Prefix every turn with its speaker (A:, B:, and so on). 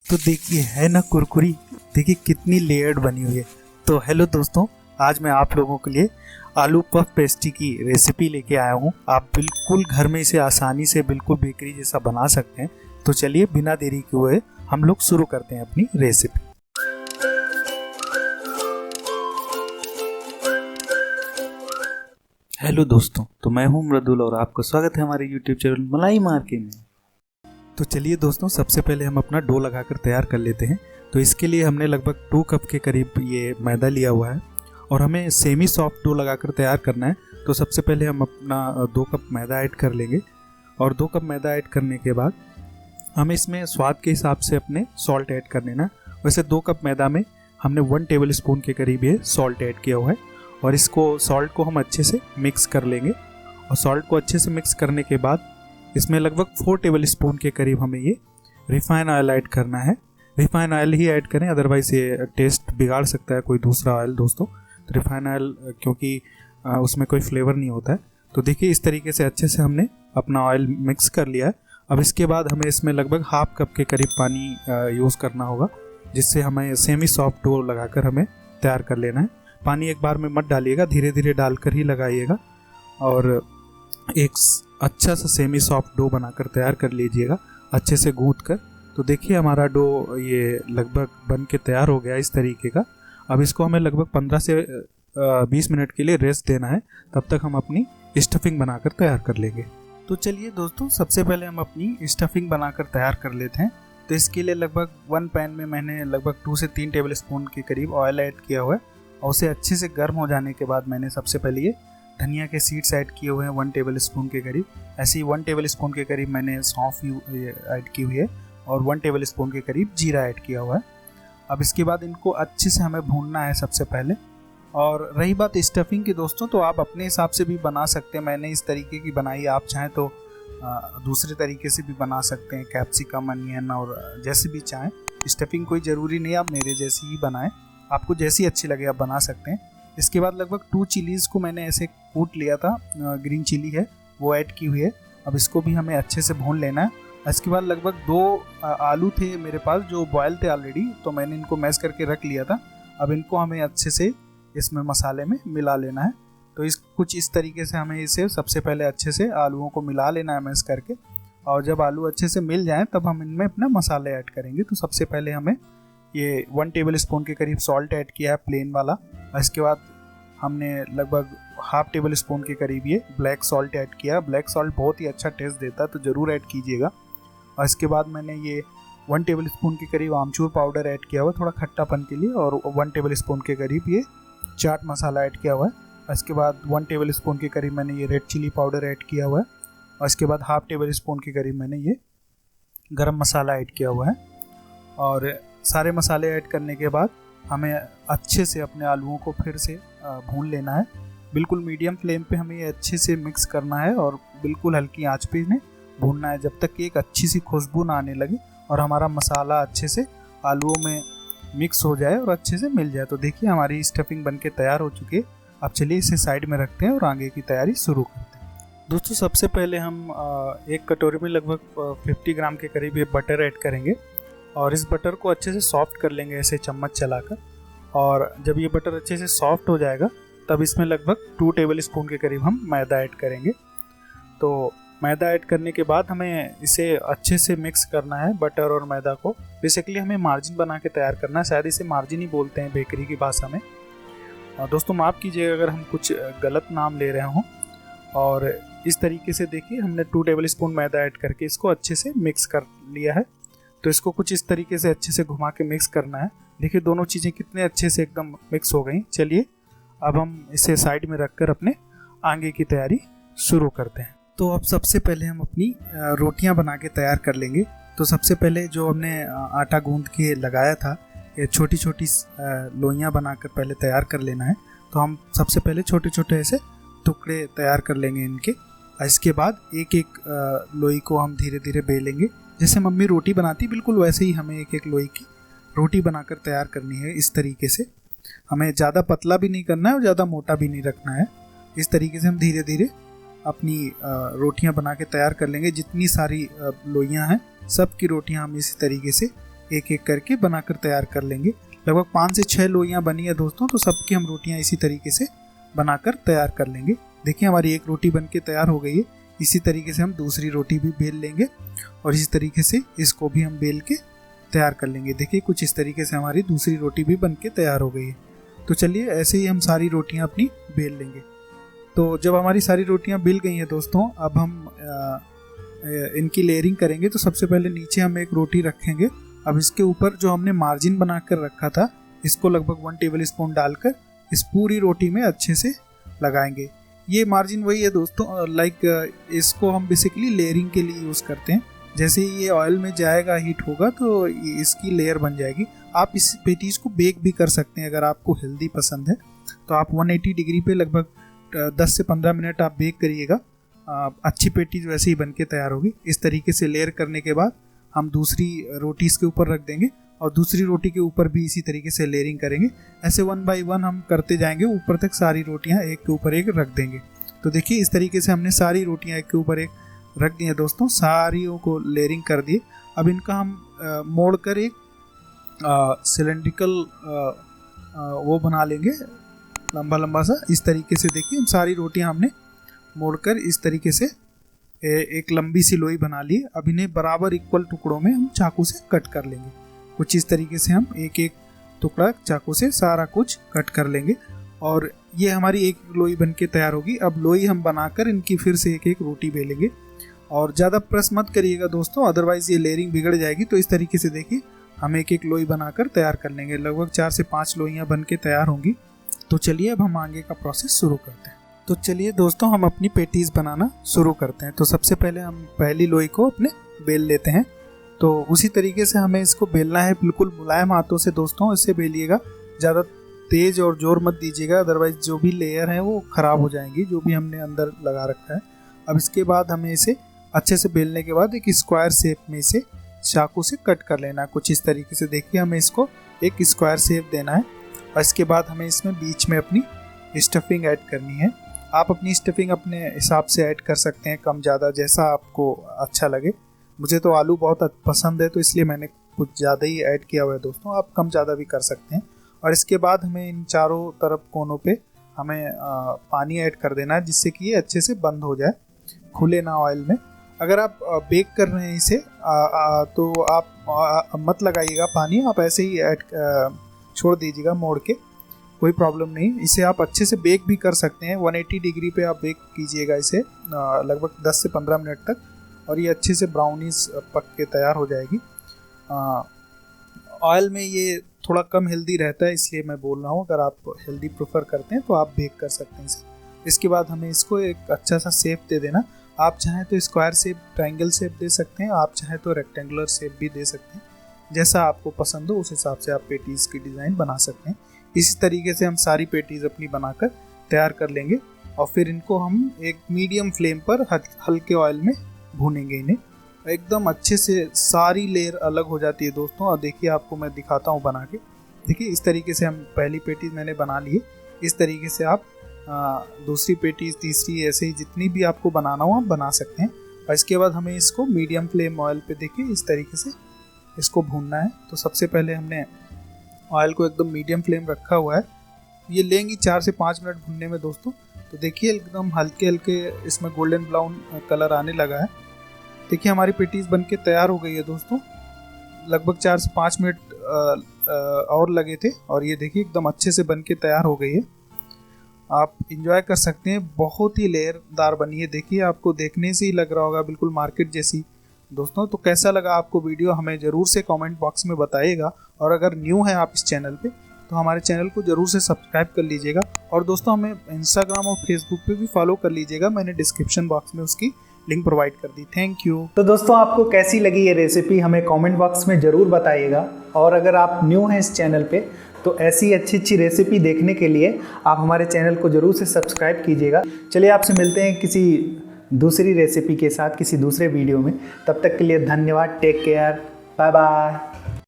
A: तो देखिए है ना कुरकुरी, देखिए कितनी लेयर्ड बनी हुई है। तो हेलो दोस्तों, आज मैं आप लोगों के लिए आलू पफ पेस्ट्री की रेसिपी लेके आया हूँ। आप बिल्कुल घर में इसे आसानी से बिल्कुल बेकरी जैसा बना सकते हैं। तो चलिए बिना देरी के हुए हम लोग शुरू करते हैं अपनी रेसिपी। हेलो दोस्तों, तो मैं हूँ मृदुल और आपका स्वागत है हमारे यूट्यूब चैनल मलाई मार्के में। तो चलिए दोस्तों, सबसे पहले हम अपना डो लगाकर तैयार कर लेते हैं। तो इसके लिए हमने लगभग 2 कप के करीब ये मैदा लिया हुआ है और हमें सेमी सॉफ्ट डो लगाकर तैयार करना है। तो सबसे पहले हम अपना 2 कप मैदा ऐड कर लेंगे और 2 कप मैदा ऐड करने के बाद हमें इसमें स्वाद के हिसाब से अपने सॉल्ट ऐड कर लेना है। वैसे 2 कप मैदा में हमने 1 टेबल स्पून के करीब ये सॉल्ट ऐड किया हुआ है और इसको सॉल्ट को हम अच्छे से मिक्स कर लेंगे। और सॉल्ट को अच्छे से मिक्स करने के बाद इसमें लगभग 4 टेबल स्पून के करीब हमें ये रिफाइन ऑयल ऐड करना है। रिफाइन ऑयल ही ऐड करें, अदरवाइज ये टेस्ट बिगाड़ सकता है कोई दूसरा ऑयल दोस्तों। तो रिफाइन ऑयल क्योंकि उसमें कोई फ्लेवर नहीं होता है। तो देखिए इस तरीके से अच्छे से हमने अपना ऑयल मिक्स कर लिया है। अब इसके बाद हमें इसमें लगभग हाफ कप के करीब पानी यूज़ करना होगा, जिससे हमें सेमी सॉफ्ट डो लगाकर हमें तैयार कर लेना है। पानी एक बार में मत डालिएगा, धीरे धीरे डालकर ही लगाइएगा और एक अच्छा सा सेमी सॉफ्ट डो बनाकर तैयार कर लीजिएगा, अच्छे से गूंथ कर। तो देखिए हमारा डो ये लगभग बन के तैयार हो गया इस तरीके का। अब इसको हमें लगभग 15 से 20 मिनट के लिए रेस्ट देना है, तब तक हम अपनी स्टफिंग बनाकर तैयार कर लेंगे। तो चलिए दोस्तों, सबसे पहले हम अपनी स्टफिंग बनाकर तैयार कर लेते हैं। तो इसके लिए लगभग 1 पैन में मैंने लगभग 2 से 3 टेबल स्पून के करीब ऑयल ऐड किया हुआ है और उसे अच्छे से गर्म हो जाने के बाद मैंने सबसे पहले ये धनिया के सीड्स ऐड किए हुए हैं 1 टेबल स्पून के करीब। ऐसे ही 1 टेबल स्पून के करीब मैंने सौंफ ऐड की हुई है और 1 टेबल स्पून के करीब जीरा ऐड किया हुआ है। अब इसके बाद इनको अच्छे से हमें भूनना है सबसे पहले। और रही बात स्टफिंग की दोस्तों, तो आप अपने हिसाब से भी बना सकते हैं। मैंने इस तरीके की बनाई, आप चाहें तो दूसरे तरीके से भी बना सकते हैं, कैप्सिकम, अनियन और जैसे भी चाहें। स्टफिंग कोई ज़रूरी नहीं आप मेरे जैसी ही बनाएं, आपको जैसी अच्छी लगे आप बना सकते हैं। इसके बाद लगभग 2 चिलीज़ को मैंने ऐसे कूट लिया था, ग्रीन चिली है वो ऐड की हुई है। अब इसको भी हमें अच्छे से भून लेना है। इसके बाद लगभग 2 आलू थे मेरे पास जो बॉयल थे ऑलरेडी, तो मैंने इनको मैश करके रख लिया था। अब इनको हमें अच्छे से इसमें मसाले में मिला लेना है। तो कुछ इस तरीके से हमें इसे सबसे पहले अच्छे से आलूओं को मिला लेना है मैश करके। और जब आलू अच्छे से मिल जाएँ तब हम इनमें अपना मसाले ऐड करेंगे। तो सबसे पहले हमें ये 1 टेबल स्पून के करीब सॉल्ट ऐड किया है, प्लेन वाला। इसके बाद हमने लगभग हाफ टेबल स्पून के करीब ये ब्लैक सॉल्ट ऐड किया। ब्लैक सॉल्ट बहुत ही अच्छा टेस्ट देता है, तो ज़रूर ऐड कीजिएगा। और इसके बाद मैंने ये 1 टेबल स्पून के करीब आमचूर पाउडर ऐड किया हुआ थोड़ा खट्टापन के लिए, और 1 टेबल स्पून के करीब ये चाट मसाला ऐड किया हुआ है। इसके बाद 1 टेबल स्पून के करीब मैंने ये रेड चिली पाउडर ऐड किया हुआ है। और इसके बाद हाफ टेबल स्पून के करीब मैंने ये गरम मसाला ऐड किया हुआ है। और सारे मसाले ऐड करने के बाद हमें अच्छे से अपने आलूओं को फिर से भून लेना है। बिल्कुल मीडियम फ्लेम पे हमें ये अच्छे से मिक्स करना है और बिल्कुल हल्की आंच पे इन्हें भूनना है जब तक कि एक अच्छी सी खुशबू ना आने लगे और हमारा मसाला अच्छे से आलूओं में मिक्स हो जाए और अच्छे से मिल जाए। तो देखिए हमारी स्टफिंग बनके तैयार हो चुकी है। अब चलिए इसे साइड में रखते हैं और आगे की तैयारी शुरू करते हैं। दोस्तों सबसे पहले हम एक कटोरी में लगभग 50 ग्राम के करीब ये बटर ऐड करेंगे और इस बटर को अच्छे से सॉफ्ट कर लेंगे ऐसे चम्मच चलाकर। और जब ये बटर अच्छे से सॉफ्ट हो जाएगा तब इसमें लगभग 2 टेबल स्पून के करीब हम मैदा ऐड करेंगे। तो मैदा ऐड करने के बाद हमें इसे अच्छे से मिक्स करना है, बटर और मैदा को। बेसिकली हमें मार्जिन बना के तैयार करना है, शायद इसे मार्जिन ही बोलते हैं बेकरी की भाषा में। और दोस्तों माफ़ कीजिएगा अगर हम कुछ गलत नाम ले रहे हों। और इस तरीके से देखिए हमने 2 टेबल स्पून मैदा ऐड करके इसको अच्छे से मिक्स कर लिया है। तो इसको कुछ इस तरीके से अच्छे से घुमा के मिक्स करना है। देखिए दोनों चीज़ें कितने अच्छे से एकदम मिक्स हो गई। चलिए अब हम इसे साइड में रखकर अपने आगे की तैयारी शुरू करते हैं। तो अब सबसे पहले हम अपनी रोटियां बना के तैयार कर लेंगे। तो सबसे पहले जो हमने आटा गूंद के लगाया था, ये छोटी छोटी लोइयां बनाकर पहले तैयार कर लेना है। तो हम सबसे पहले छोटे छोटे ऐसे टुकड़े तैयार कर लेंगे इनके। इसके बाद एक एक लोई को हम धीरे धीरे बेलेंगे, जैसे मम्मी रोटी बनाती बिल्कुल वैसे ही हमें एक एक लोई की रोटी बनाकर तैयार करनी है। इस तरीके से हमें ज़्यादा पतला भी नहीं करना है और ज़्यादा मोटा भी नहीं रखना है। इस तरीके से हम धीरे धीरे अपनी रोटियां बना के तैयार कर लेंगे। जितनी सारी लोइयां हैं सब की रोटियां हम इसी तरीके से एक एक करके बनाकर तैयार कर लेंगे। लगभग 5 से 6 लोइयाँ बनी है दोस्तों, तो सबकी हम रोटियाँ इसी तरीके से बनाकर तैयार कर लेंगे। देखिए हमारी एक रोटी बनके तैयार हो गई है। इसी तरीके से हम दूसरी रोटी भी बेल लेंगे और इसी तरीके से इसको भी हम बेल के तैयार कर लेंगे। देखिए कुछ इस तरीके से हमारी दूसरी रोटी भी बनके तैयार हो गई है। तो चलिए ऐसे ही हम सारी रोटियां अपनी बेल लेंगे। तो जब हमारी सारी रोटियां बेल गई हैं दोस्तों, अब हम इनकी लेयरिंग करेंगे। तो सबसे पहले नीचे हम एक रोटी रखेंगे। अब इसके ऊपर जो हमने मार्जिन बना कर रखा था, इसको लगभग 1 टेबल स्पून डालकर इस पूरी रोटी में अच्छे से लगाएंगे। ये मार्जिन वही है दोस्तों, इसको हम बेसिकली लेयरिंग के लिए यूज़ करते हैं। जैसे ही ये ऑयल में जाएगा, हीट होगा, तो इसकी लेयर बन जाएगी। आप इस पेटीज को बेक भी कर सकते हैं। अगर आपको हेल्दी पसंद है तो आप 180 डिग्री पे लगभग 10 से 15 मिनट आप बेक करिएगा। अच्छी पेटीज वैसे ही बन के तैयार होगी। इस तरीके से लेयर करने के बाद हम दूसरी रोटी इसके ऊपर रख देंगे और दूसरी रोटी के ऊपर भी इसी तरीके से लेयरिंग करेंगे। ऐसे 1 बाय 1 हम करते जाएंगे, ऊपर तक सारी रोटियां एक के ऊपर एक रख देंगे। तो देखिए इस तरीके से हमने सारी रोटियां एक के ऊपर एक रख दी हैं दोस्तों, सारियों को लेयरिंग कर दिए। अब इनका हम मोड़ कर एक सिलेंड्रिकल वो बना लेंगे, लंबा लंबा सा। इस तरीके से देखिए हम सारी रोटियां हमने मोड़कर इस तरीके से एक लंबी सी लोई बना ली। अब इन्हें बराबर इक्वल टुकड़ों में हम चाकू से कट कर लेंगे। कुछ इस तरीके से हम एक एक टुकड़ा चाकू से सारा कुछ कट कर लेंगे और ये हमारी एक लोई बन के तैयार होगी। अब लोई हम बनाकर इनकी फिर से एक एक रोटी बेलेंगे और ज़्यादा प्रेस मत करिएगा दोस्तों, अदरवाइज़ ये लेयरिंग बिगड़ जाएगी। तो इस तरीके से देखिए हम एक एक लोई बनाकर तैयार कर लेंगे। लगभग 4 से 5 लोइयाँ बन के तैयार होंगी। तो चलिए अब हम आगे का प्रोसेस शुरू करते हैं। तो चलिए दोस्तों हम अपनी पेटीज बनाना शुरू करते हैं। तो सबसे पहले हम पहली लोई को अपने बेल लेते हैं। तो उसी तरीके से हमें इसको बेलना है, बिल्कुल मुलायम हाथों से दोस्तों इससे बेलिएगा। ज़्यादा तेज़ और जोर मत दीजिएगा, अदरवाइज जो भी लेयर है वो ख़राब हो जाएंगी, जो भी हमने अंदर लगा रखा है। अब इसके बाद हमें इसे अच्छे से बेलने के बाद एक स्क्वायर शेप में इसे चाकू से कट कर लेना है। कुछ इस तरीके से देखिए हमें इसको एक स्क्वायर शेप देना है और इसके बाद हमें इसमें बीच में अपनी स्टफिंग ऐड करनी है। आप अपनी स्टफिंग अपने हिसाब से ऐड कर सकते हैं, कम ज़्यादा जैसा आपको अच्छा लगे। मुझे तो आलू बहुत पसंद है तो इसलिए मैंने कुछ ज़्यादा ही ऐड किया हुआ है दोस्तों, आप कम ज़्यादा भी कर सकते हैं। और इसके बाद हमें इन चारों तरफ कोनों पे हमें पानी ऐड कर देना है, जिससे कि ये अच्छे से बंद हो जाए, खुले ना ऑयल में। अगर आप बेक कर रहे हैं इसे तो आप मत लगाइएगा पानी, आप ऐसे ही ऐड छोड़ दीजिएगा मोड़ के, कोई प्रॉब्लम नहीं। इसे आप अच्छे से बेक भी कर सकते हैं। 180 डिग्री पे आप बेक कीजिएगा इसे लगभग 10 से 15 मिनट तक और ये अच्छे से ब्राउनीज पक के तैयार हो जाएगी। ऑयल में ये थोड़ा कम हेल्दी रहता है, इसलिए मैं बोल रहा हूँ। अगर आप हेल्दी प्रेफर करते हैं तो आप बेक कर सकते हैं इसे। इसके बाद हमें इसको एक अच्छा सा शेप दे देना। आप चाहें तो स्क्वायर शेप, ट्रायंगल शेप दे सकते हैं, आप चाहें तो रेक्टेंगुलर शेप भी दे सकते हैं। जैसा आपको पसंद हो उस हिसाब से आप पेटीज़ की डिज़ाइन बना सकते हैं। इसी तरीके से हम सारी पेटीज़ अपनी बनाकर तैयार कर लेंगे और फिर इनको हम एक मीडियम फ्लेम पर हल्के ऑयल में भूनेंगे। इन्हें एकदम अच्छे से सारी लेयर अलग हो जाती है दोस्तों। और देखिए आपको मैं दिखाता हूँ बना के। देखिए इस तरीके से हम पहली पेटीज मैंने बना ली है। इस तरीके से आप दूसरी पेटीज, तीसरी, ऐसे ही जितनी भी आपको बनाना हो आप बना सकते हैं। और इसके बाद हमें इसको मीडियम फ्लेम ऑयल पे देखिए इस तरीके से इसको भूनना है। तो सबसे पहले हमने ऑयल को एकदम मीडियम फ्लेम रखा हुआ है। ये लेंगी 4 से 5 मिनट भुनने में दोस्तों। तो देखिए एकदम हल्के हल्के इसमें गोल्डन ब्राउन कलर आने लगा है। देखिए हमारी पेटीज बनके तैयार हो गई है दोस्तों। लगभग 4 से 5 मिनट और लगे थे और ये देखिए एकदम अच्छे से बनके तैयार हो गई है। आप इंजॉय कर सकते हैं, बहुत ही लेयरदार बनी है। देखिए आपको देखने से ही लग रहा होगा बिल्कुल मार्केट जैसी दोस्तों। तो कैसा लगा आपको वीडियो हमें ज़रूर से कमेंट बॉक्स में बताइएगा। और अगर न्यू है आप इस चैनल पे तो हमारे चैनल को ज़रूर से सब्सक्राइब कर लीजिएगा। और दोस्तों हमें इंस्टाग्राम और फेसबुक पे भी फॉलो कर लीजिएगा, मैंने डिस्क्रिप्शन बॉक्स में उसकी लिंक प्रोवाइड कर दी। Thank you.
B: तो दोस्तों आपको कैसी लगी ये रेसिपी हमें कमेंट बॉक्स में ज़रूर बताइएगा। और अगर आप न्यू हैं इस चैनल पे तो ऐसी अच्छी रेसिपी देखने के लिए आप हमारे चैनल को ज़रूर से सब्सक्राइब कीजिएगा। चलिए आपसे मिलते हैं किसी दूसरी रेसिपी के साथ किसी दूसरे वीडियो में। तब तक के लिए धन्यवाद। Take care, bye bye.